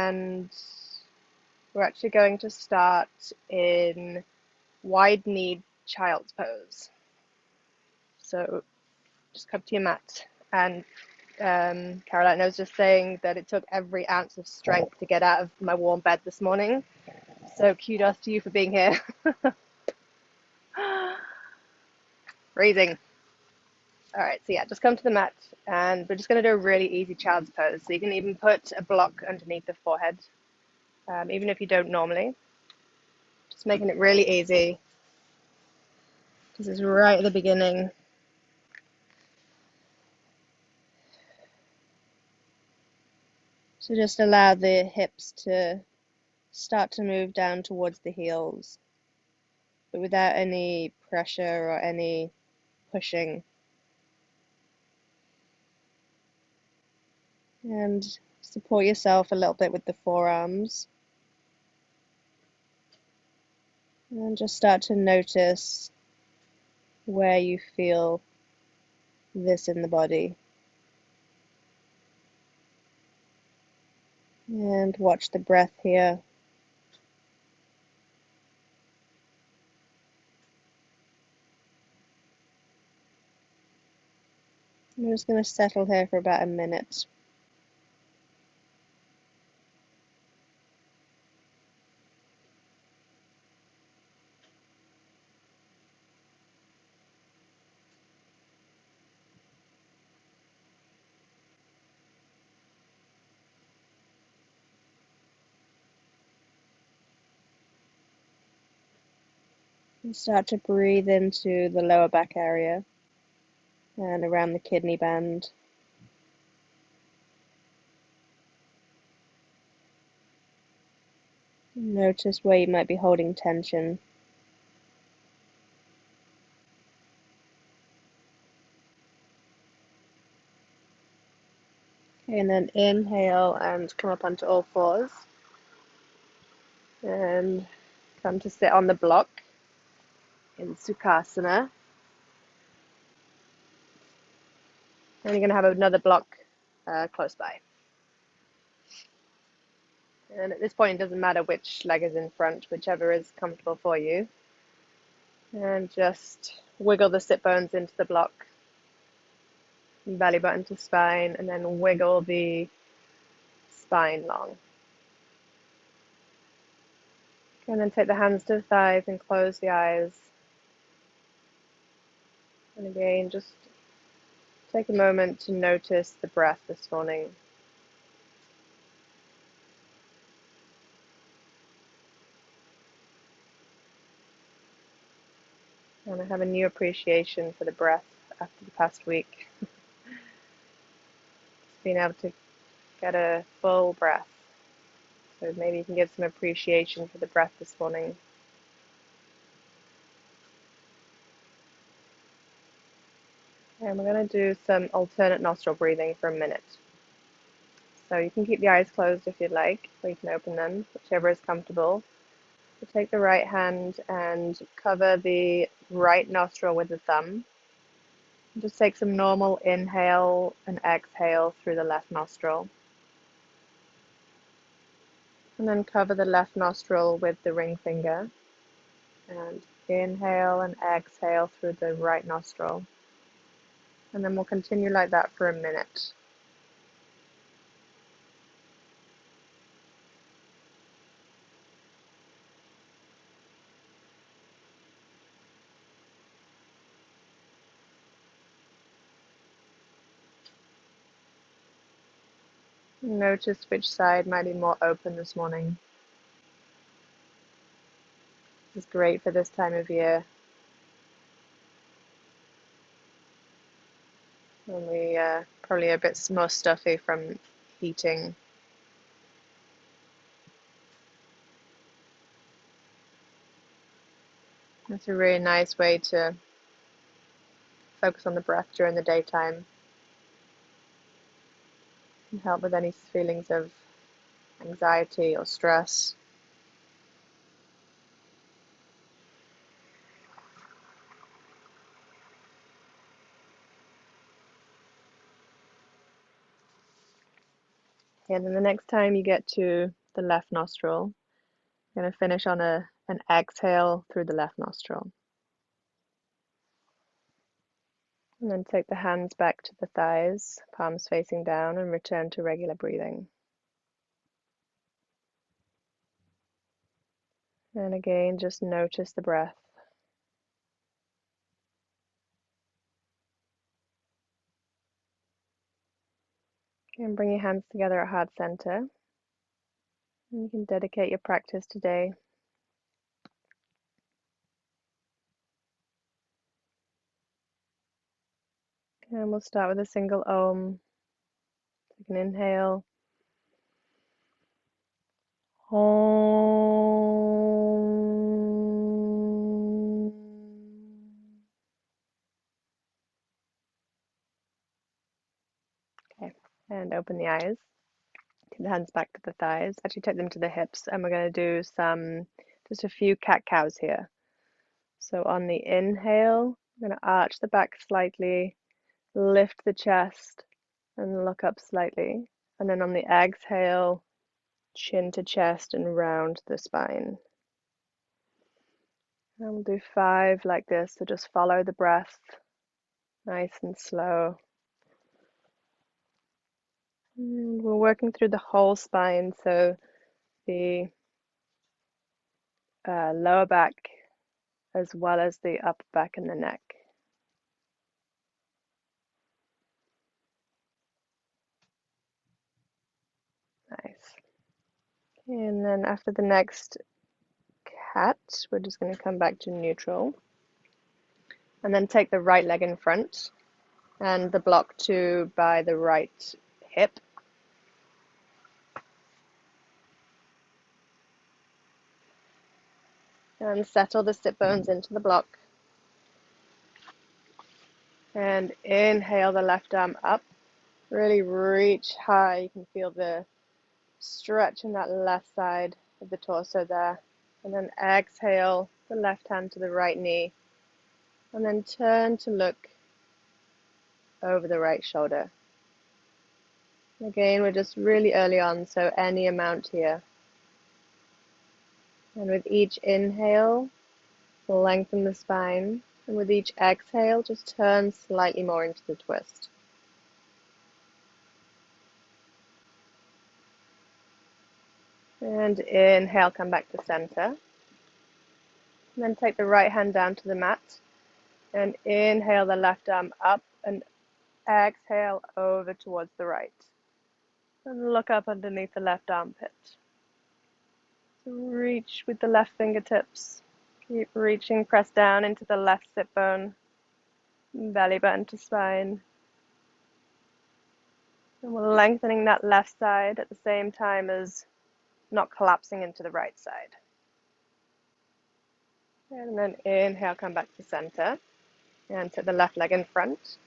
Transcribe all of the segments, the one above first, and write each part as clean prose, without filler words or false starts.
and we're actually going to start in wide-kneed child's pose. So just come to your mat, and Caroline was just saying that it took every ounce of strength to get out of my warm bed this morning. So kudos to you for being here. Freezing. All right, so yeah, just come to the mat, and we're just going to do a really easy child's pose. So you can even put a block underneath the forehead, even if you don't normally. Just making it really easy. This is right at the beginning. So just allow the hips to start to move down towards the heels, but without any pressure or any pushing. And support yourself a little bit with the forearms. And just start to notice where you feel this in the body. And watch the breath here. I'm just going to settle here for about a minute. And start to breathe into the lower back area and around the kidney band. Notice where you might be holding tension. Okay, and then inhale and come up onto all fours. And come to sit on the block in Sukhasana. And you're going to have another block close by. And at this point, it doesn't matter which leg is in front, whichever is comfortable for you. And just wiggle the sit bones into the block, belly button to spine, and then wiggle the spine long. And then take the hands to the thighs and close the eyes. And again, just take a moment to notice the breath this morning. And I have a new appreciation for the breath after the past week. Being able to get a full breath. So maybe you can give some appreciation for the breath this morning. And we're going to do some alternate nostril breathing for a minute. So you can keep the eyes closed if you'd like, or you can open them, whichever is comfortable. So take the right hand and cover the right nostril with the thumb. Just take some normal inhale and exhale through the left nostril. And then cover the left nostril with the ring finger. And inhale and exhale through the right nostril. And then we'll continue like that for a minute. Notice which side might be more open this morning. This is great for this time of year. When we probably a bit more stuffy from eating. That's a really nice way to focus on the breath during the daytime and help with any feelings of anxiety or stress. And then the next time you get to the left nostril, you're going to finish on an exhale through the left nostril. And then take the hands back to the thighs, palms facing down, and return to regular breathing. And again, just notice the breath. And bring your hands together at heart center. And you can dedicate your practice today. And we'll start with a single Om. Take an inhale. Om. Okay, and open the eyes. Take the hands back to the thighs. Actually, take them to the hips, and we're going to do just a few cat-cows here. So on the inhale, I'm going to arch the back slightly, lift the chest, and look up slightly. And then on the exhale, chin to chest and round the spine. And we'll do 5 like this, so just follow the breath, nice and slow. And we're working through the whole spine, so the lower back as well as the upper back and the neck. Nice. And then after the next cat, we're just going to come back to neutral. And then take the right leg in front and the block by the right hip. And settle the sit bones into the block. And inhale the left arm up. Really reach high. You can feel the stretch in that left side of the torso there. And then exhale the left hand to the right knee. And then turn to look over the right shoulder. Again, we're just really early on, so any amount here. And with each inhale, lengthen the spine. And with each exhale, just turn slightly more into the twist. And inhale, come back to center. And then take the right hand down to the mat. And inhale the left arm up and exhale over towards the right. And look up underneath the left armpit. So reach with the left fingertips. Keep reaching, press down into the left sit bone, belly button to spine. And we're lengthening that left side at the same time as not collapsing into the right side. And then inhale, come back to center. And take the left leg in front.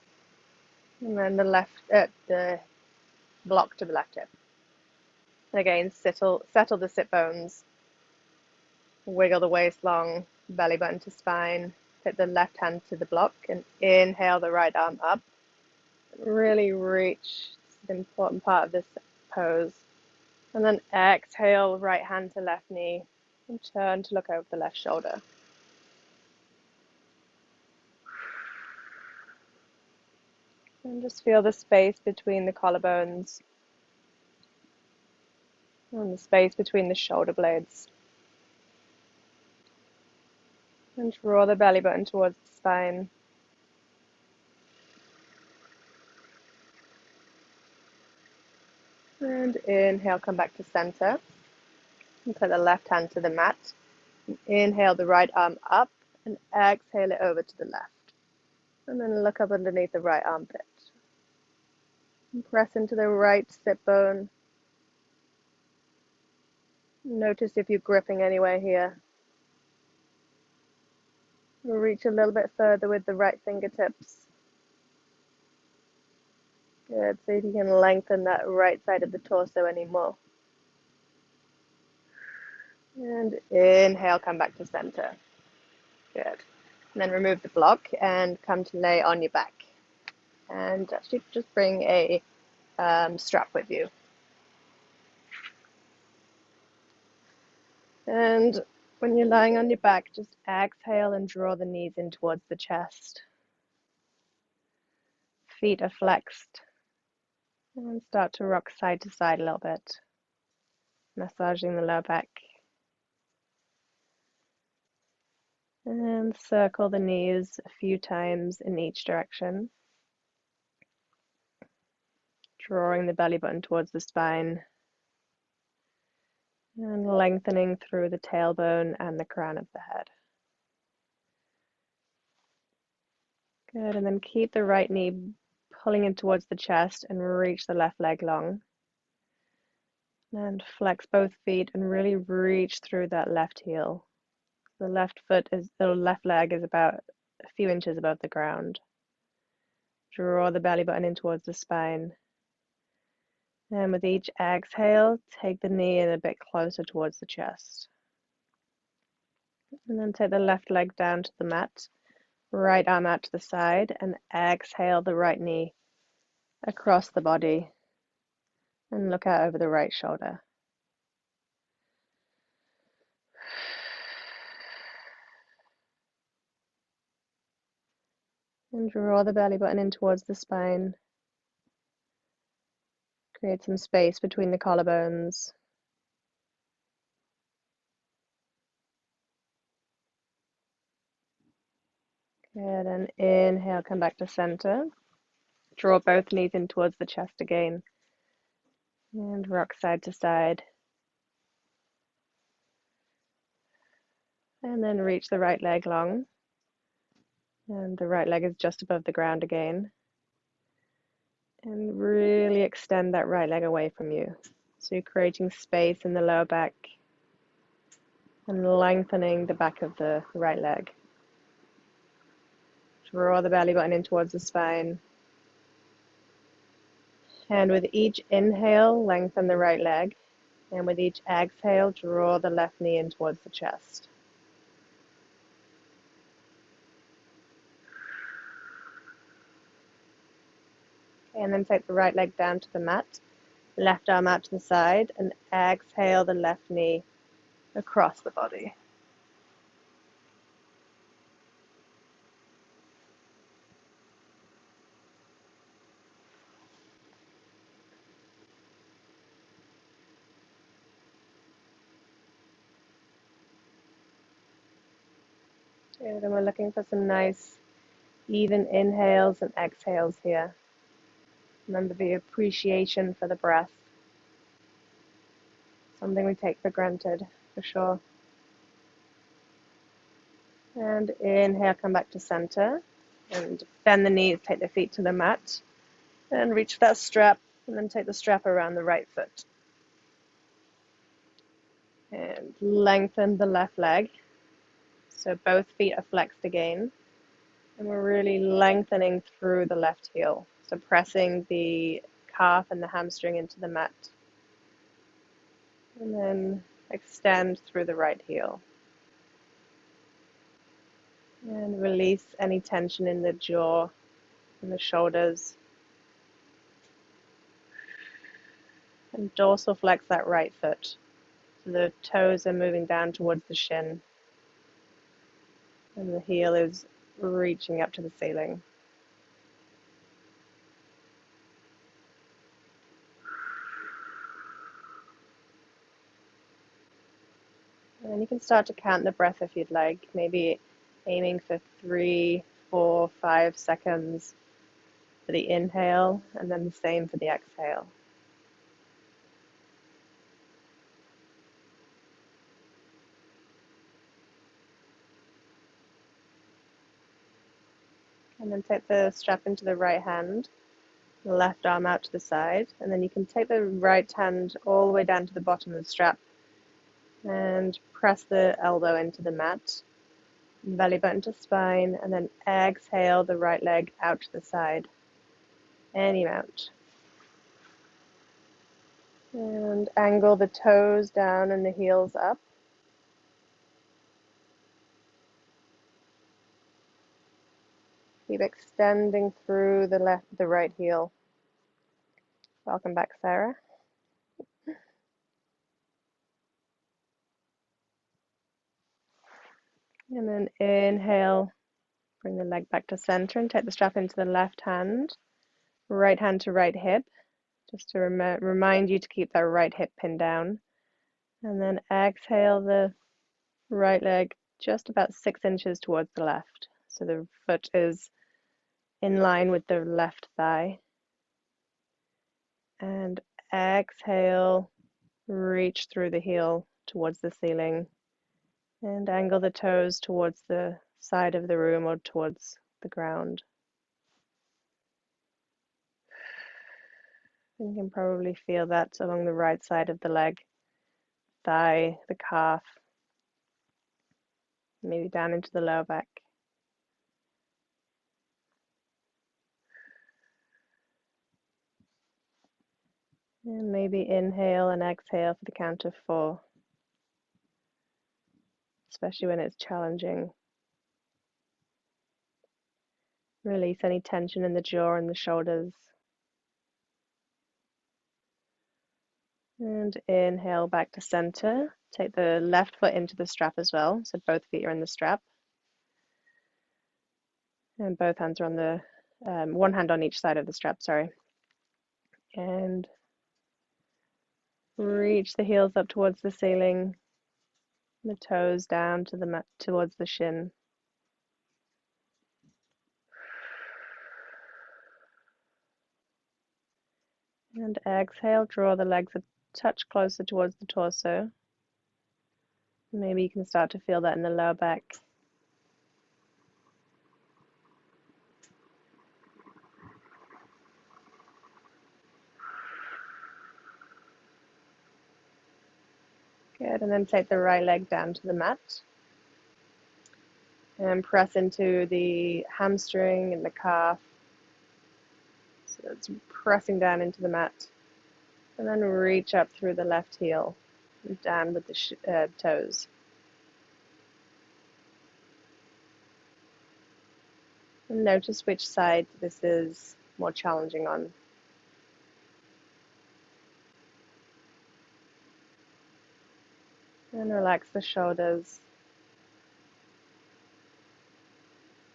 And then the block to the left hip. And again, settle the sit bones. Wiggle the waist long, belly button to spine. Take the left hand to the block and inhale the right arm up. Really reach. This is the important part of this pose. And then exhale, right hand to left knee. And turn to look over the left shoulder. And just feel the space between the collarbones. And the space between the shoulder blades. And draw the belly button towards the spine. And inhale, come back to center. And put the left hand to the mat. And inhale the right arm up and exhale it over to the left. And then look up underneath the right armpit. And press into the right sit bone. Notice if you're gripping anywhere here. We'll reach a little bit further with the right fingertips. Good. See if you can lengthen that right side of the torso anymore. And inhale, come back to center. Good. And then remove the block and come to lay on your back. And actually just bring a strap with you. And when you're lying on your back, just exhale and draw the knees in towards the chest. Feet are flexed. And start to rock side to side a little bit, massaging the lower back. And circle the knees a few times in each direction, drawing the belly button towards the spine and lengthening through the tailbone and the crown of the head. Good, and then keep the right knee pulling in towards the chest and reach the left leg long. And flex both feet and really reach through that left heel. The left leg is about a few inches above the ground. Draw the belly button in towards the spine. And with each exhale, take the knee in a bit closer towards the chest. And then take the left leg down to the mat, right arm out to the side, and exhale the right knee across the body. And look out over the right shoulder. And draw the belly button in towards the spine. Create some space between the collarbones. Good, and inhale, come back to center. Draw both knees in towards the chest again. And rock side to side. And then reach the right leg long. And the right leg is just above the ground again. And really extend that right leg away from you. So you're creating space in the lower back and lengthening the back of the right leg. Draw the belly button in towards the spine. And with each inhale, lengthen the right leg. And with each exhale, draw the left knee in towards the chest. And then take the right leg down to the mat. Left arm out to the side. And exhale the left knee across the body. Good, and we're looking for some nice even inhales and exhales here. Remember the appreciation for the breath. Something we take for granted, for sure. And inhale, come back to center. And bend the knees, take the feet to the mat. And reach that strap, and then take the strap around the right foot. And lengthen the left leg. So both feet are flexed again. And we're really lengthening through the left heel. So pressing the calf and the hamstring into the mat. And then extend through the right heel. And release any tension in the jaw and the shoulders. And dorsal flex that right foot. So the toes are moving down towards the shin. And the heel is reaching up to the ceiling. And then you can start to count the breath if you'd like, maybe aiming for 3, 4, 5 seconds for the inhale, and then the same for the exhale. And then take the strap into the right hand, left arm out to the side, and then you can take the right hand all the way down to the bottom of the strap and press the elbow into the mat, belly button to spine, and then exhale the right leg out to the side, any amount. And angle the toes down and the heels up. Keep extending through the right heel. Welcome back, Sarah. And then inhale, bring the leg back to center and take the strap into the left hand to right hip, just to remind you to keep that right hip pinned down. And then exhale the right leg just about 6 inches towards the left. So the foot is in line with the left thigh. And exhale, reach through the heel towards the ceiling and angle the toes towards the side of the room or towards the ground. You can probably feel that along the right side of the leg, thigh, the calf, maybe down into the lower back. And maybe inhale and exhale for the count of 4, especially when it's challenging. Release any tension in the jaw and the shoulders. And inhale back to center. Take the left foot into the strap as well, so both feet are in the strap. And both hands are on the, one hand on each side of the strap, sorry. And reach the heels up towards the ceiling, the toes down to the mat, towards the shin. And exhale, draw the legs a touch closer towards the torso. Maybe you can start to feel that in the lower back. Good, and then take the right leg down to the mat. And press into the hamstring and the calf. So it's pressing down into the mat. And then reach up through the left heel and down with the toes. And notice which side this is more challenging on. And relax the shoulders.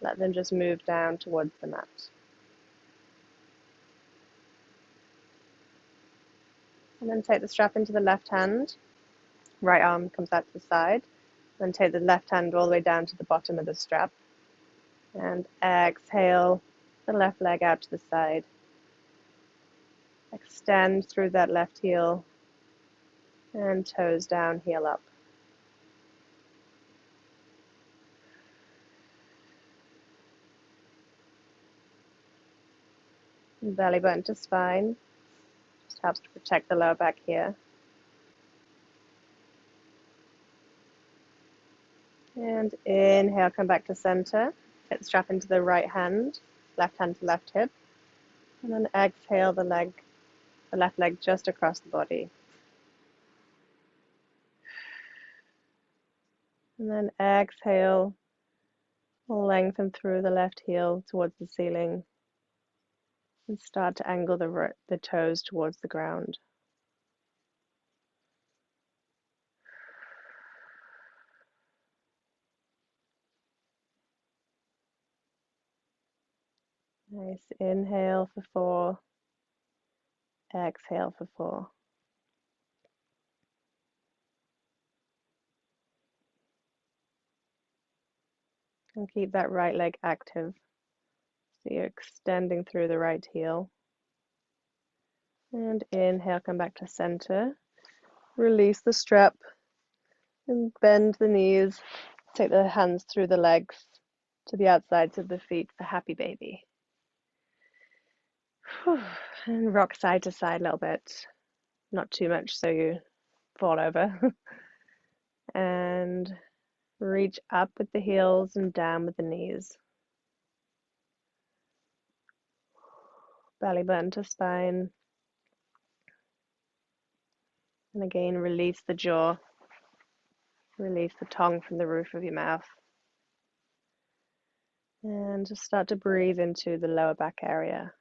Let them just move down towards the mat. And then take the strap into the left hand. Right arm comes out to the side. Then take the left hand all the way down to the bottom of the strap. And exhale the left leg out to the side. Extend through that left heel. And toes down, heel up. Belly button to spine. Just helps to protect the lower back here. And inhale, come back to center. Get the strap into the right hand, left hand to left hip. And then exhale the left leg just across the body. And then exhale, lengthen through the left heel towards the ceiling. And start to angle the toes towards the ground. Nice. Inhale for 4. Exhale for 4. And keep that right leg active. So you're extending through the right heel. And inhale, come back to center. Release the strap and bend the knees. Take the hands through the legs to the outsides of the feet for happy baby. And rock side to side a little bit. Not too much so you fall over. And reach up with the heels and down with the knees. Belly button to spine. And again, release the jaw. Release the tongue from the roof of your mouth. And just start to breathe into the lower back area.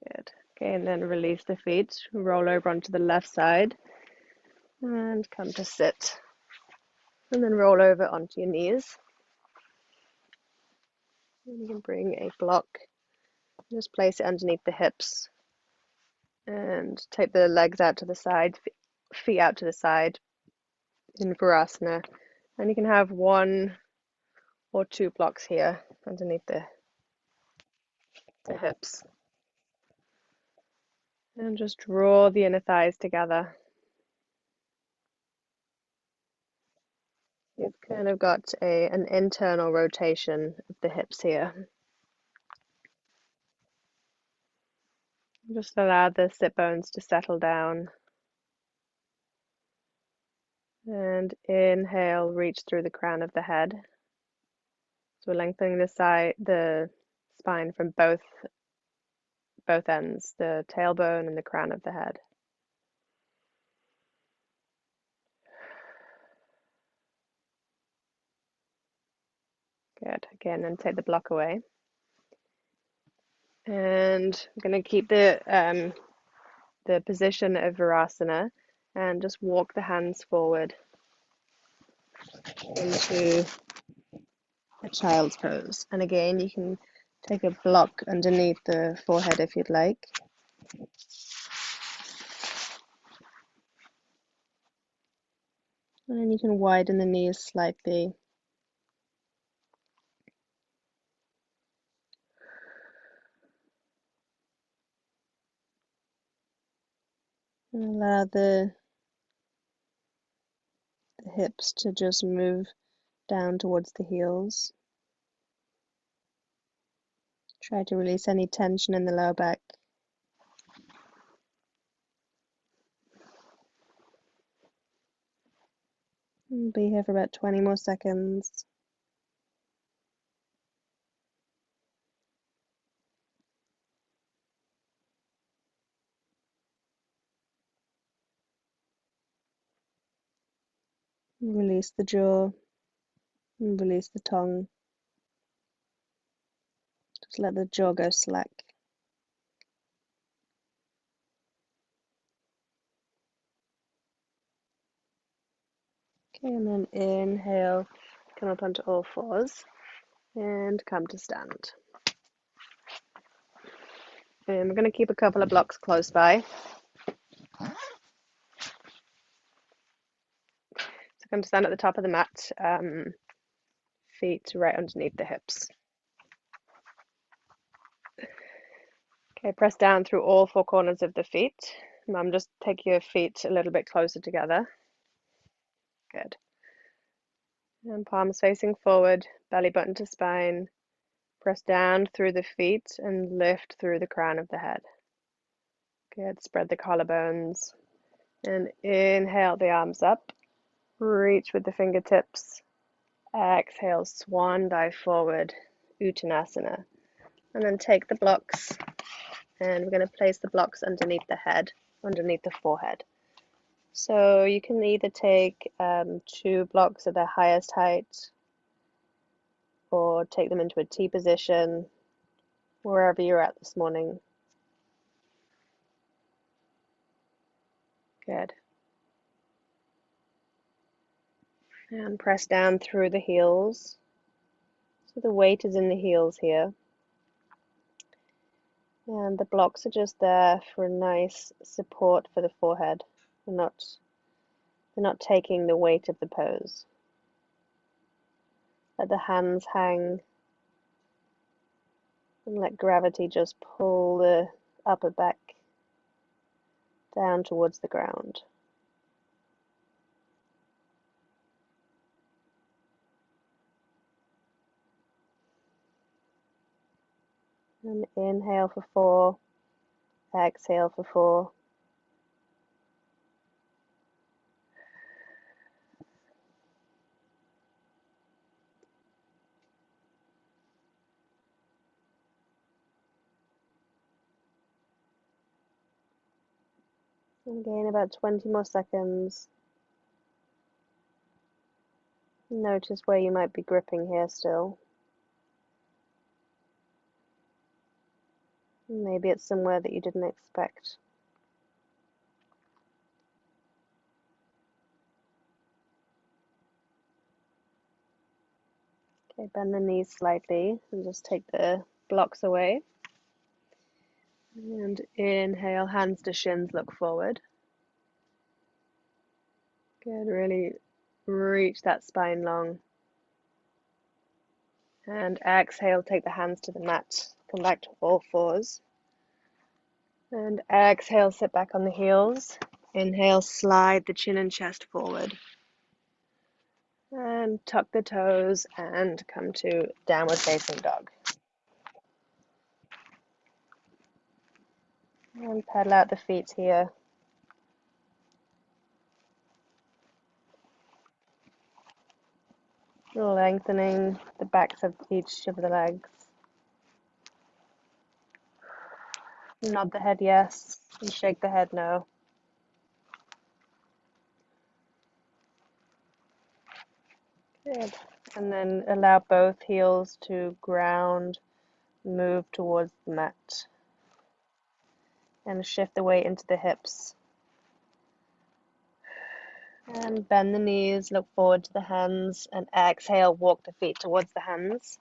Good. Okay, and then release the feet. Roll over onto the left side. And come to sit. And then roll over onto your knees. And you can bring a block, just place it underneath the hips. And take the legs out to the side, feet out to the side in Virasana. And you can have 1 or 2 blocks here underneath the hips. And just draw the inner thighs together. You've kind of got an internal rotation of the hips here. Just allow the sit bones to settle down. And inhale, reach through the crown of the head. So we're lengthening the spine from both ends, the tailbone and the crown of the head. Good. Again, and take the block away. And I'm going to keep the position of Virasana and just walk the hands forward into a child's pose. And again, you can take a block underneath the forehead if you'd like. And then you can widen the knees slightly. And allow the hips to just move down towards the heels. Try to release any tension in the lower back. And be here for about 20 more seconds. Release the jaw and release the tongue. Just let the jaw go slack. Okay, and then inhale, come up onto all fours and come to stand. And we're going to keep a couple of blocks close by. So come to stand at the top of the mat, feet right underneath the hips. Okay, press down through all 4 corners of the feet. Mum, just take your feet a little bit closer together. Good. And palms facing forward, belly button to spine. Press down through the feet and lift through the crown of the head. Good. Spread the collarbones. And inhale the arms up. Reach with the fingertips. Exhale, swan dive forward, Uttanasana. And then take the blocks, and we're going to place the blocks underneath the head, underneath the forehead. So you can either take 2 blocks at their highest height, or take them into a T position, wherever you're at this morning. Good. And press down through the heels. So the weight is in the heels here. And the blocks are just there for a nice support for the forehead. They're not taking the weight of the pose. Let the hands hang and let gravity just pull the upper back down towards the ground. And inhale for 4, exhale for 4. And again, about 20 more seconds. Notice where you might be gripping here still. Maybe it's somewhere that you didn't expect. Okay, bend the knees slightly and just take the blocks away. And inhale, hands to shins, look forward. Good, really reach that spine long. And exhale, take the hands to the mat. Come back to all fours. And exhale, sit back on the heels. Inhale, slide the chin and chest forward. And tuck the toes and come to downward facing dog. And pedal out the feet here. Lengthening the backs of each of the legs. Nod the head yes, and shake the head no. Good. And then allow both heels to ground, move towards the mat. And shift the weight into the hips. And bend the knees, look forward to the hands, and exhale, walk the feet towards the hands.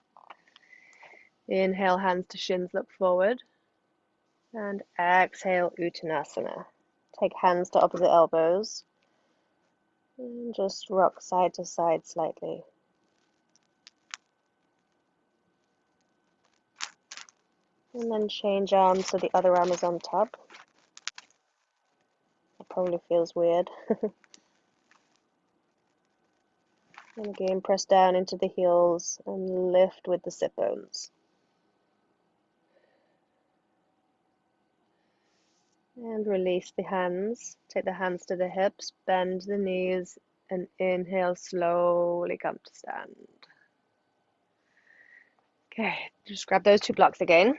Inhale, hands to shins, look forward. And exhale, Uttanasana. Take hands to opposite elbows. And just rock side to side slightly. And then change arms so the other arm is on top. It probably feels weird. And again, press down into the heels and lift with the sit bones. And release the hands. Take the hands to the hips, bend the knees, and inhale, slowly come to stand. Okay, just grab those two blocks again.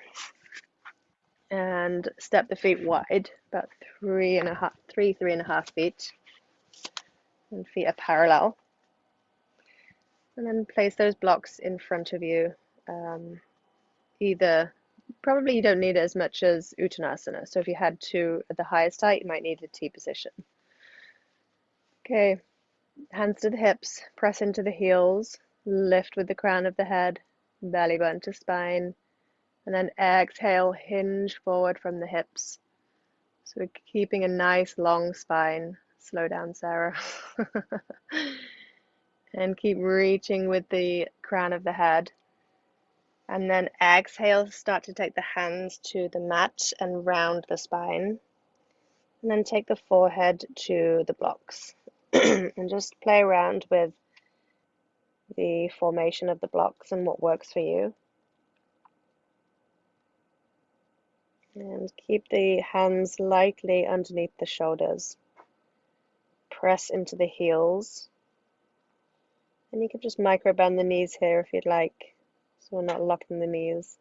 And step the feet wide, about 3.5 feet. And feet are parallel. And then place those blocks in front of you. Probably you don't need it as much as Uttanasana. So if you had two at the highest height, you might need a T position. Okay, hands to the hips, press into the heels, lift with the crown of the head, belly button to spine, and then exhale, hinge forward from the hips. So we're keeping a nice long spine. Slow down, Sarah. And keep reaching with the crown of the head. And then exhale, start to take the hands to the mat and round the spine. And then take the forehead to the blocks. And just play around with the formation of the blocks and what works for you. And keep the hands lightly underneath the shoulders. Press into the heels. And you can just micro bend the knees here if you'd like, so we're not locking the knees.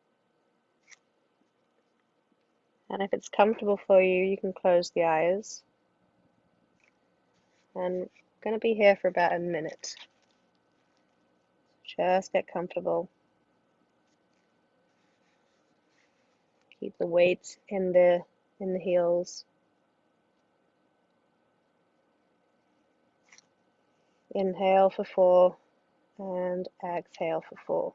And if it's comfortable for you, you can close the eyes. And I'm going to be here for about a minute. Just get comfortable. Keep the weight in the heels. Inhale for 4 and exhale for 4.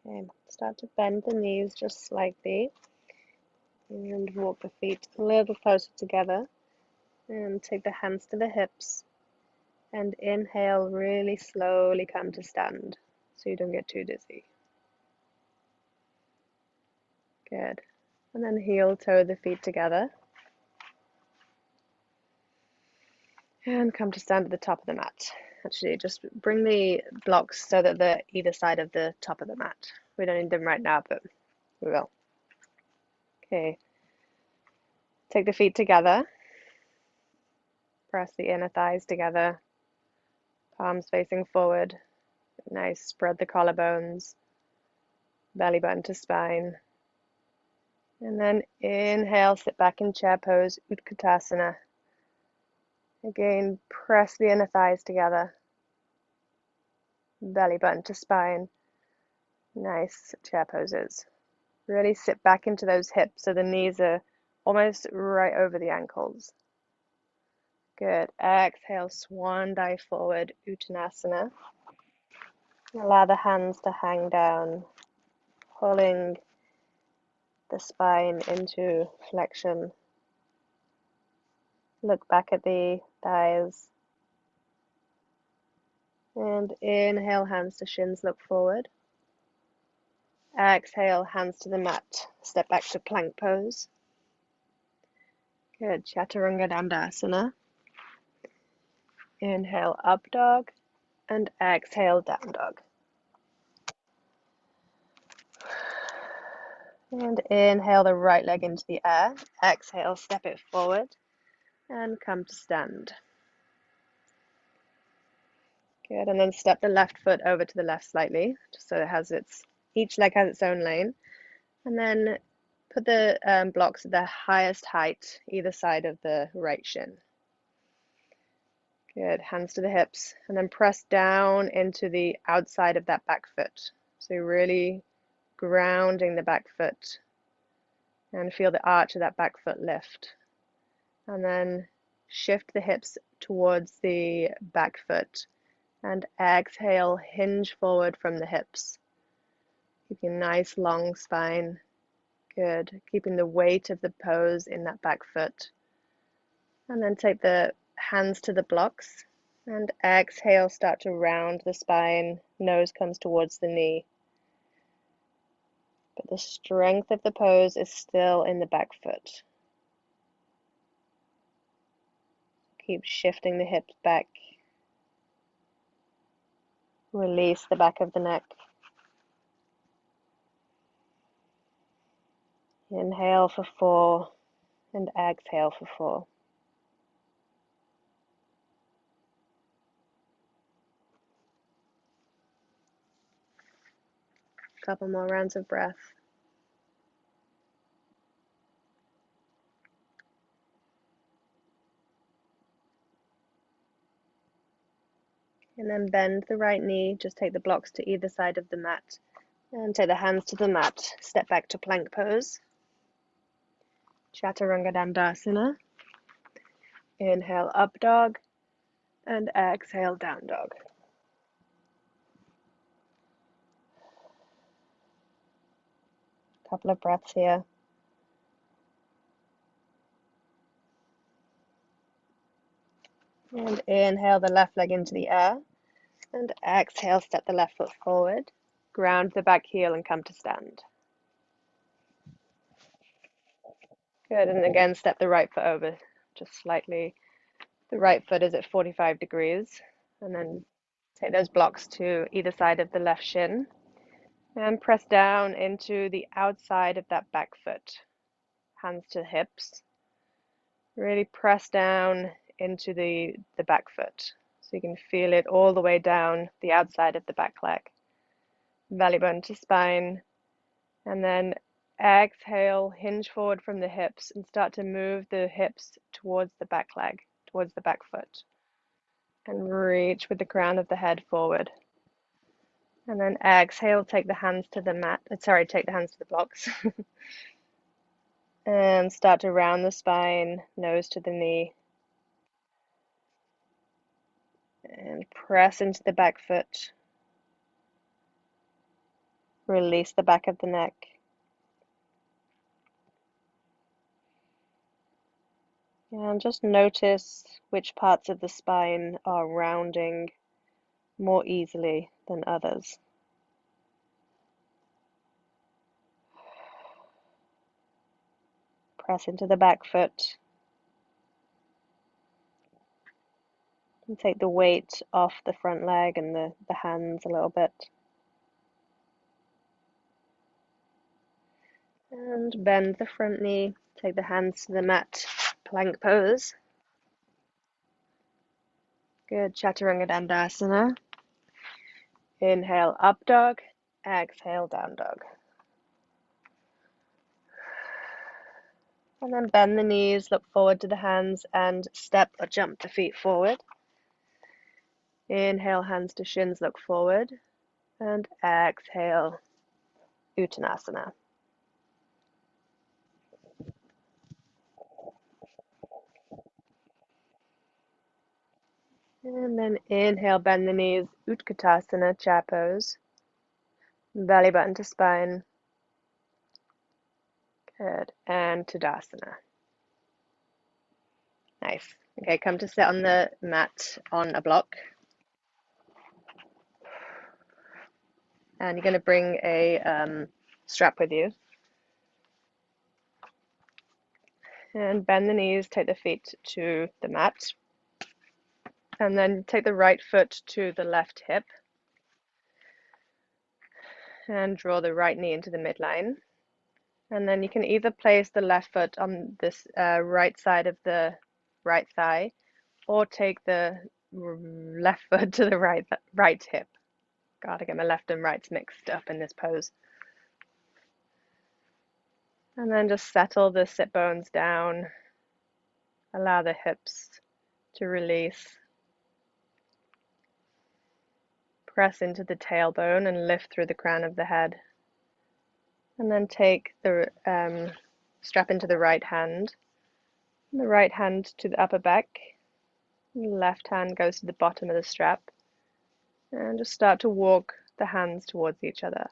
Okay, start to bend the knees just slightly and walk the feet a little closer together and take the hands to the hips and inhale, really slowly come to stand so you don't get too dizzy. Good. And then heel toe the feet together and come to stand at the top of the mat. Actually, just bring the blocks so that they're either side of the top of the mat. We don't need them right now, but we will. Okay, take the feet together, press the inner thighs together, palms facing forward. Nice, spread the collarbones, belly button to spine. And then inhale, sit back in chair pose, Utkatasana. Again, press the inner thighs together, belly button to spine. Nice chair poses. Really sit back into those hips so the knees are almost right over the ankles. Good. Exhale, swan dive forward, Uttanasana. Allow the hands to hang down, pulling the spine into flexion. Look back at the thighs. And inhale, hands to shins, look forward. Exhale, hands to the mat. Step back to plank pose. Good. Chaturanga Dandasana. Inhale, up dog. And exhale, down dog. And inhale the right leg into the air. Exhale, step it forward. And come to stand. Good. And then step the left foot over to the left slightly, just so it has each leg has its own lane. And then put the blocks at the highest height, either side of the right shin. Good. Hands to the hips. And then press down into the outside of that back foot. So you're really grounding the back foot. And feel the arch of that back foot lift. And then shift the hips towards the back foot. And exhale, hinge forward from the hips. Keeping a nice long spine. Good. Keeping the weight of the pose in that back foot. And then take the hands to the blocks. And exhale, start to round the spine. Nose comes towards the knee. But the strength of the pose is still in the back foot. Keep shifting the hips back. Release the back of the neck. Inhale for 4 and exhale for 4. Couple more rounds of breath. And then bend the right knee. Just take the blocks to either side of the mat. And take the hands to the mat. Step back to plank pose. Chaturanga Dandasana. Inhale, up dog. And exhale, down dog. Couple of breaths here. And inhale the left leg into the air. And exhale, step the left foot forward. Ground the back heel and come to stand. Good, and again, step the right foot over, just slightly. The right foot is at 45 degrees. And then take those blocks to either side of the left shin. And press down into the outside of that back foot. Hands to hips. Really press down into the back foot. So you can feel it all the way down the outside of the back leg. Belly button to spine. And then exhale, hinge forward from the hips and start to move the hips towards the back leg, towards the back foot. And reach with the crown of the head forward. And then exhale, take the hands to the mat. Take the hands to the blocks. And start to round the spine, nose to the knee. And press into the back foot. Release the back of the neck. And just notice which parts of the spine are rounding more easily than others. Press into the back foot. And take the weight off the front leg and the hands a little bit. And bend the front knee, take the hands to the mat, plank pose. Good, Chaturanga Dandasana. Inhale, up dog, exhale, down dog. And then bend the knees, look forward to the hands, and step or jump the feet forward. Inhale, hands to shins, look forward. And exhale, Uttanasana. And then inhale, bend the knees, Utkatasana, chair pose. Belly button to spine. Good. And Tadasana. Nice. Okay, come to sit on the mat on a block. And you're going to bring a strap with you. And bend the knees, take the feet to the mat. And then take the right foot to the left hip. And draw the right knee into the midline. And then you can either place the left foot on this right side of the right thigh, or take the left foot to the right hip. God, I get my left and rights mixed up in this pose. And then just settle the sit bones down. Allow the hips to release. Press into the tailbone and lift through the crown of the head. And then take the strap into the right hand. The right hand to the upper back. The left hand goes to the bottom of the strap. And just start to walk the hands towards each other.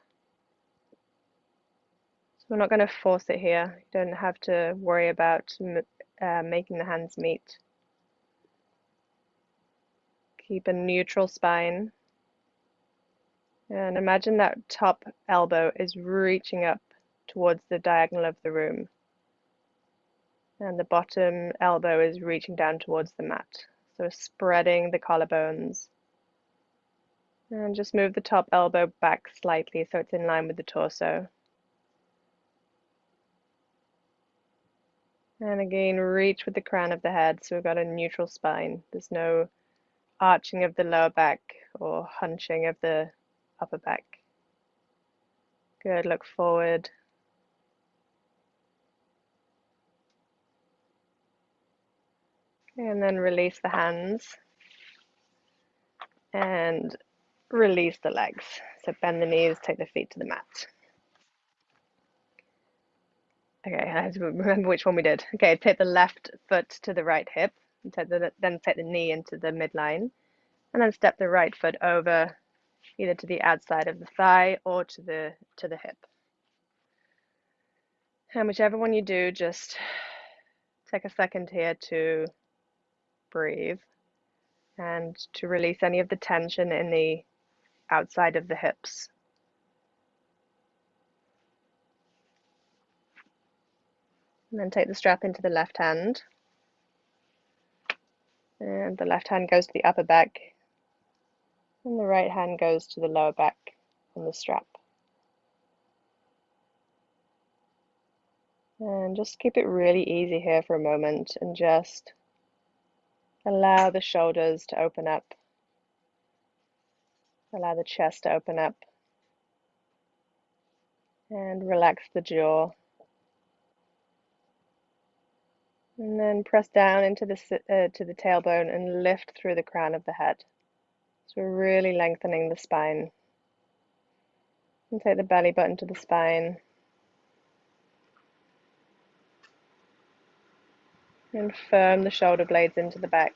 So we're not going to force it here. You don't have to worry about making the hands meet. Keep a neutral spine. And imagine that top elbow is reaching up towards the diagonal of the room. And the bottom elbow is reaching down towards the mat. So spreading the collarbones. And just move the top elbow back slightly so it's in line with the torso. And again, reach with the crown of the head so we've got a neutral spine. There's no arching of the lower back or hunching of the upper back. Good, look forward. And then release the hands. And release the legs. So bend the knees, take the feet to the mat. Okay, I have to remember which one we did. Okay, take the left foot to the right hip, and then take the knee into the midline, and then step the right foot over either to the outside of the thigh or to the hip. And whichever one you do, just take a second here to breathe and to release any of the tension in the outside of the hips. And then take the strap into the left hand. And the left hand goes to the upper back. And the right hand goes to the lower back on the strap. And just keep it really easy here for a moment and just allow the shoulders to open up. Allow the chest to open up. And relax the jaw. And then press down into to the tailbone and lift through the crown of the head. So we're really lengthening the spine. And take the belly button to the spine. And firm the shoulder blades into the back.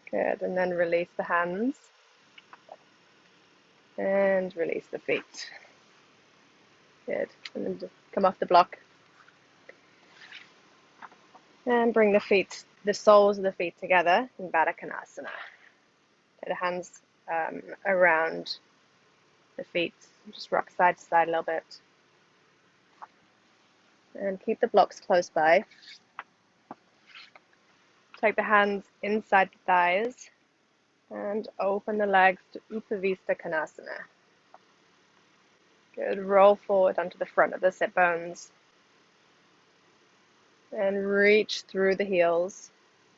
Good, and then release the hands. And release the feet. Good, and then just come off the block. And bring the soles of the feet together in Badakanasana. Take the hands around the feet. Just rock side to side a little bit. And keep the blocks close by. Take the hands inside the thighs And open the legs to Utavista Kanasana. Good. Roll forward onto the front of the sit bones. And reach through the heels.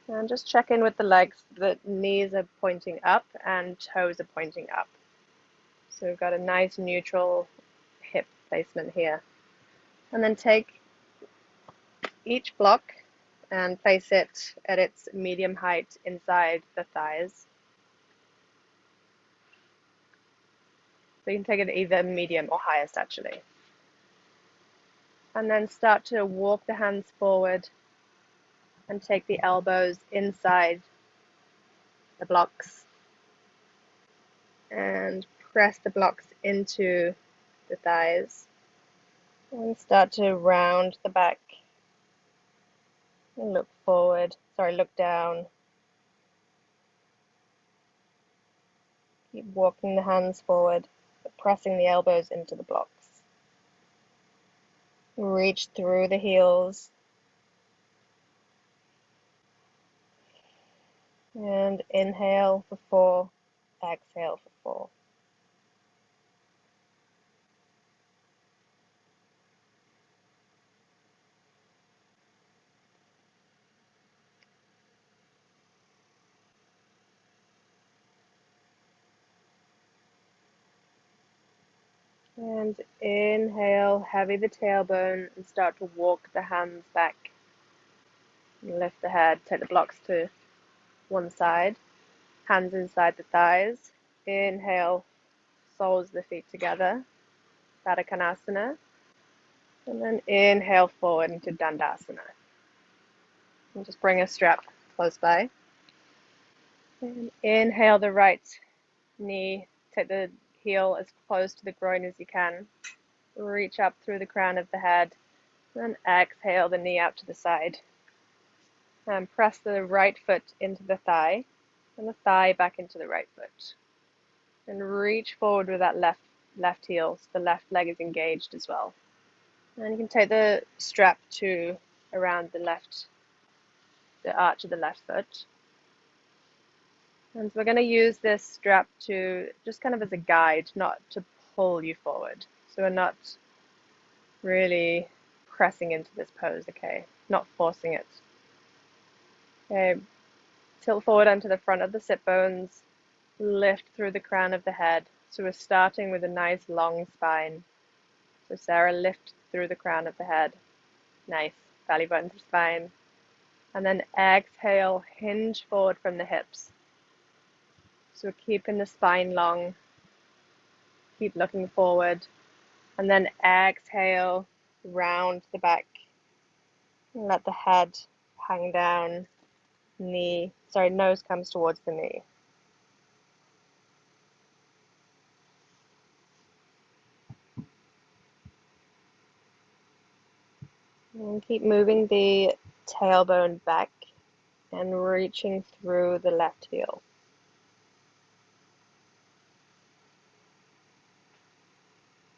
And just check in with the legs. The knees are pointing up and toes are pointing up. So we've got a nice neutral hip placement here. And then take each block and place it at its medium height inside the thighs. So you can take it either medium or highest actually. And then start to walk the hands forward and take the elbows inside the blocks and press the blocks into the thighs and start to round the back and look down. Keep walking the hands forward, but pressing the elbows into the blocks. Reach through the heels and inhale for 4, exhale for 4. And inhale, heavy the tailbone and start to walk the hands back. And lift the head, take the blocks to one side, hands inside the thighs. Inhale, soles of the feet together, Badakanasana. And then inhale forward into Dandasana. And just bring a strap close by. And inhale the right knee, take the heel as close to the groin as you can. Reach up through the crown of the head. And exhale the knee out to the side. And press the right foot into the thigh and the thigh back into the right foot. And reach forward with that left heel so the left leg is engaged as well. And you can take the strap to around the arch of the left foot. And so we're going to use this strap to just kind of as a guide, not to pull you forward. So we're not really pressing into this pose, okay? Not forcing it. Okay, tilt forward onto the front of the sit bones, lift through the crown of the head. So we're starting with a nice long spine. So Sarah, lift through the crown of the head. Nice, belly button to spine. And then exhale, hinge forward from the hips. So we're keeping the spine long. Keep looking forward. And then exhale, round the back. And let the head hang down. Nose comes towards the knee. And keep moving the tailbone back and reaching through the left heel.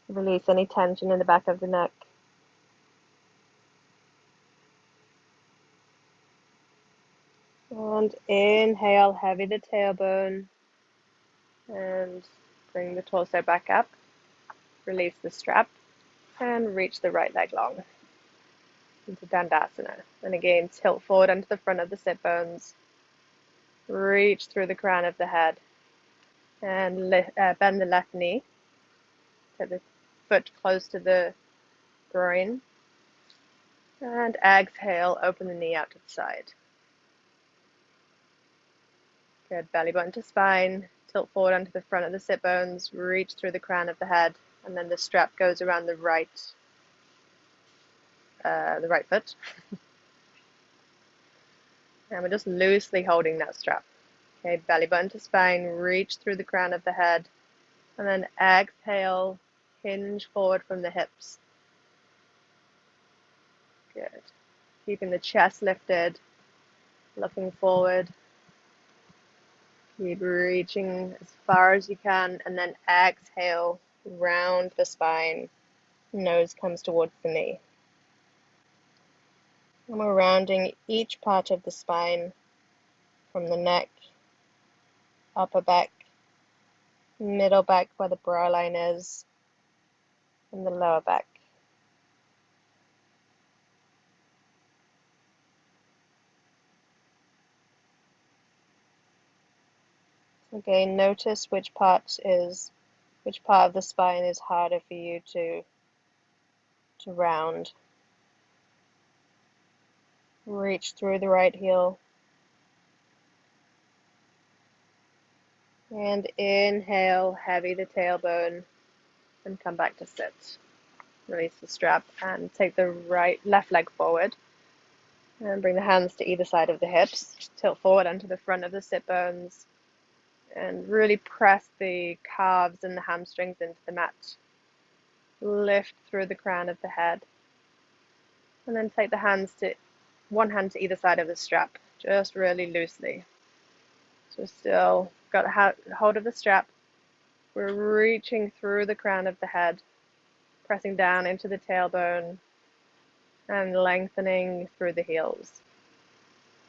Release any tension in the back of the neck. And inhale, heavy the tailbone. And bring the torso back up. Release the strap. And reach the right leg long into Dandasana. And again, tilt forward onto the front of the sit bones. Reach through the crown of the head. And bend the left knee. Take the foot close to the groin. And exhale, open the knee out to the side. Good, belly button to spine. Tilt forward onto the front of the sit bones. Reach through the crown of the head. And then the strap goes around the right foot. And we're just loosely holding that strap. Okay, belly button to spine, reach through the crown of the head, and then exhale, hinge forward from the hips. Good. Keeping the chest lifted, looking forward. Keep reaching as far as you can, and then exhale, round the spine, nose comes towards the knee. And we're rounding each part of the spine from the neck upper back, middle back where the brow line is, and the lower back. Again, notice which part of the spine is harder for you to round. Reach through the right heel. And inhale, heavy the tailbone, and come back to sit. Release the strap and take the left leg forward. And bring the hands to either side of the hips. Tilt forward onto the front of the sit bones. And really press the calves and the hamstrings into the mat. Lift through the crown of the head. And then take one hand to either side of the strap, just really loosely. So still got hold of the strap. We're reaching through the crown of the head, pressing down into the tailbone and lengthening through the heels.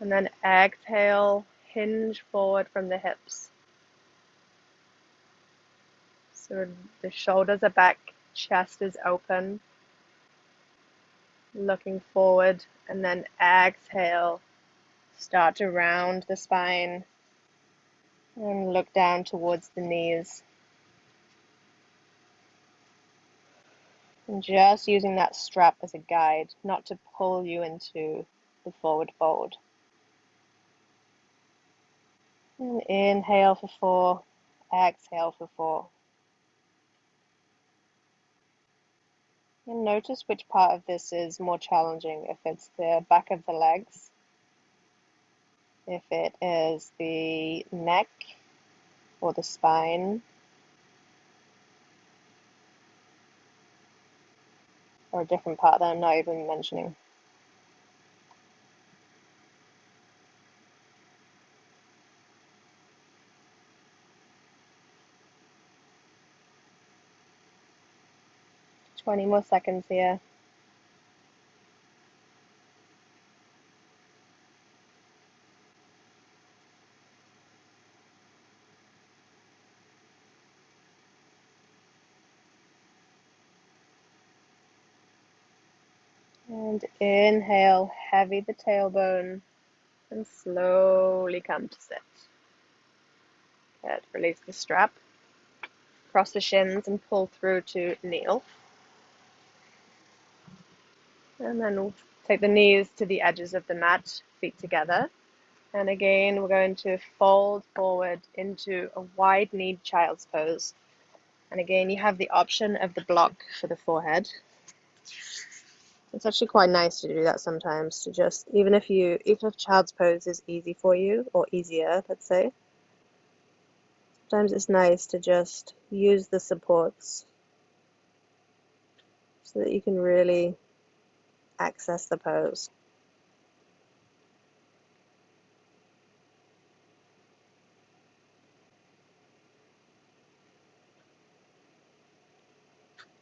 And then exhale, hinge forward from the hips. So the shoulders are back, chest is open, looking forward, and then exhale, start to round the spine and look down towards the knees. And just using that strap as a guide, not to pull you into the forward fold. And inhale for 4, exhale for 4. And notice which part of this is more challenging, if it's the back of the legs, if it is the neck or the spine, or a different part that I'm not even mentioning. Just 20 more seconds here. And inhale, heavy the tailbone, and slowly come to sit. Good. Release the strap, cross the shins and pull through to kneel. And then we'll take the knees to the edges of the mat, feet together. And again, we're going to fold forward into a wide-kneed child's pose. And again, you have the option of the block for the forehead. It's actually quite nice to do that sometimes, to just, even if child's pose is easy for you, or easier, let's say, sometimes it's nice to just use the supports so that you can really access the pose.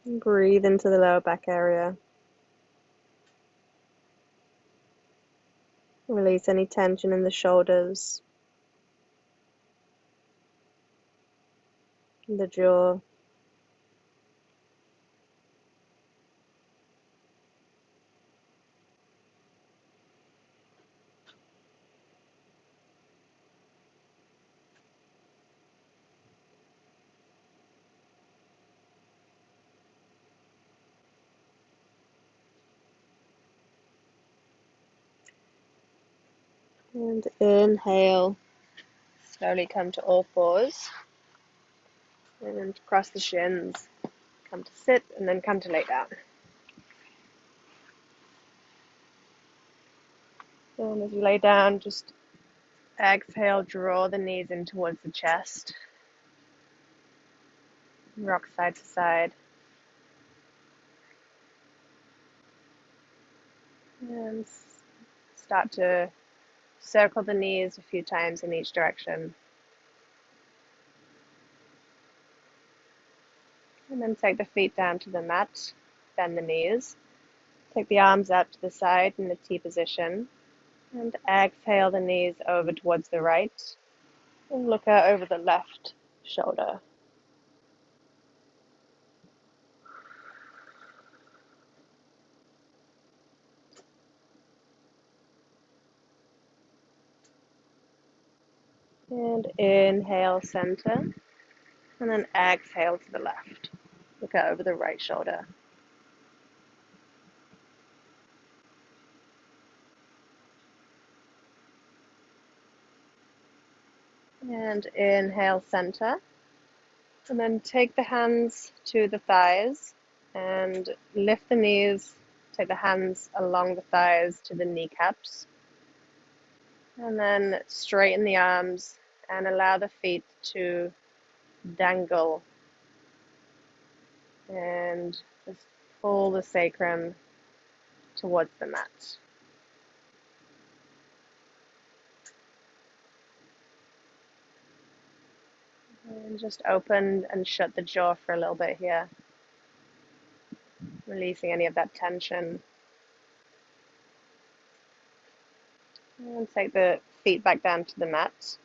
And breathe into the lower back area. Release any tension in the shoulders, the jaw. And inhale, slowly come to all fours. And cross the shins, come to sit, and then come to lay down. And as you lay down, just exhale, draw the knees in towards the chest. Rock side to side. And start to circle the knees a few times in each direction. And then take the feet down to the mat, bend the knees. Take the arms out to the side in the T position. And exhale the knees over towards the right. And look out over the left shoulder. And inhale, center. And then exhale to the left. Look out over the right shoulder. And inhale, center. And then take the hands to the thighs and lift the knees. Take the hands along the thighs to the kneecaps. And then straighten the arms and allow the feet to dangle. And just pull the sacrum towards the mat. And just open and shut the jaw for a little bit here, releasing any of that tension. And take the feet back down to the mat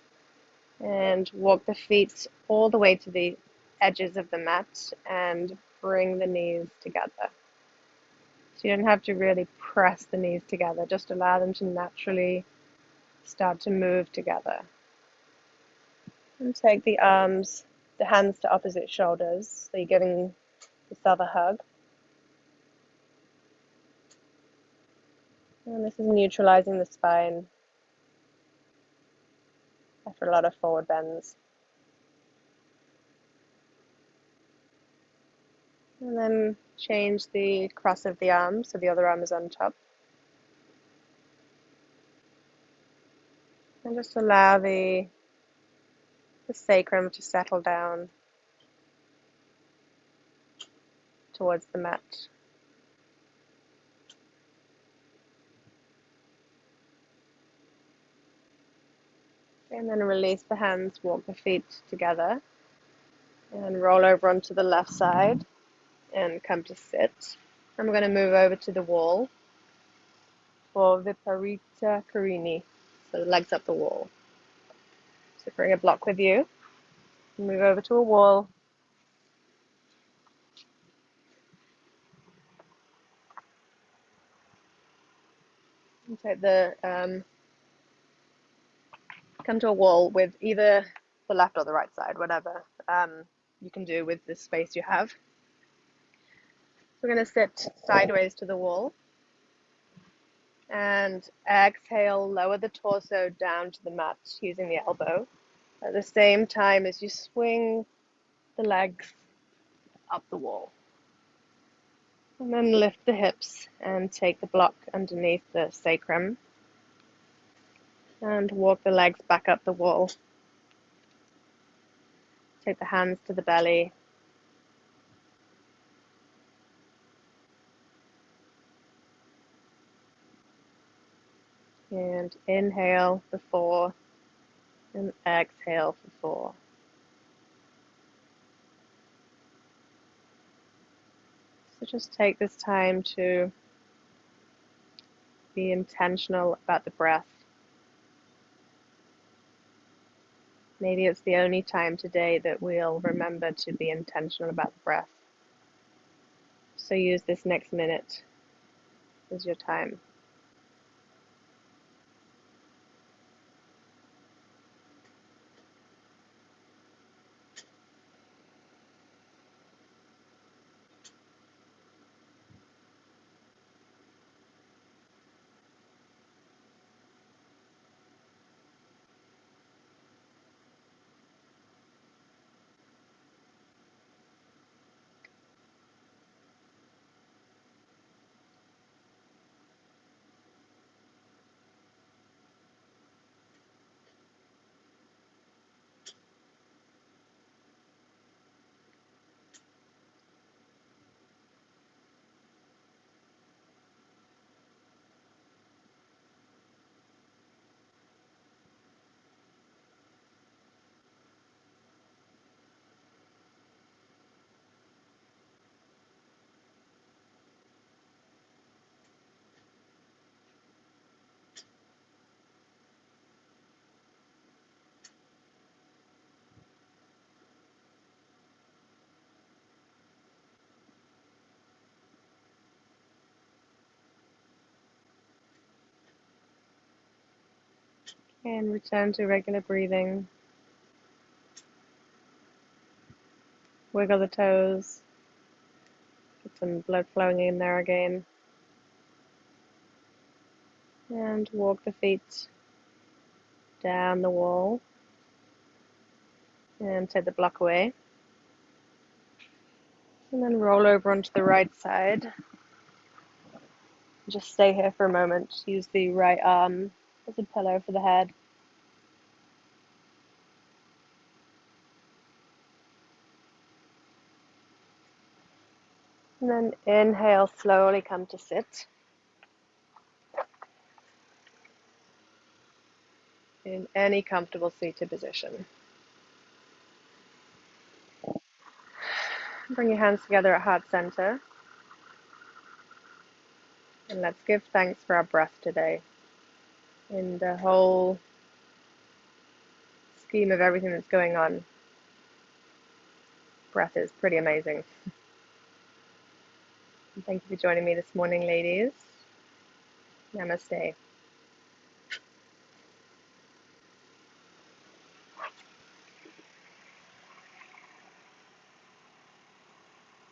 and walk the feet all the way to the edges of the mat and bring the knees together. So you don't have to really press the knees together, just allow them to naturally start to move together. And take the arms, the hands to opposite shoulders, so you're giving yourself a hug. And this is neutralizing the spine after a lot of forward bends. And then change the cross of the arm, so the other arm is on top. And just allow the sacrum to settle down towards the mat. And then release the hands, walk the feet together, and roll over onto the left side and come to sit. I'm going to move over to the wall for Viparita Karini, so the legs up the wall. So bring a block with you, move over to a wall, and take come to a wall with either the left or the right side, whatever you can do with the space you have. We're going to sit sideways to the wall and exhale, lower the torso down to the mat using the elbow at the same time as you swing the legs up the wall. And then lift the hips and take the block underneath the sacrum and walk the legs back up the wall. Take the hands to the belly. And inhale for 4 and exhale for 4. So just take this time to be intentional about the breath. Maybe it's the only time today that we'll remember to be intentional about the breath. So use this next minute as your time. And return to regular breathing. Wiggle the toes. Get some blood flowing in there again. And walk the feet down the wall. And take the block away. And then roll over onto the right side. Just stay here for a moment. Use the right arm as a pillow for the head. And then inhale, slowly come to sit. In any comfortable seated position. Bring your hands together at heart center. And let's give thanks for our breath today. In the whole scheme of everything that's going on, breath is pretty amazing. And thank you for joining me this morning, ladies. Namaste.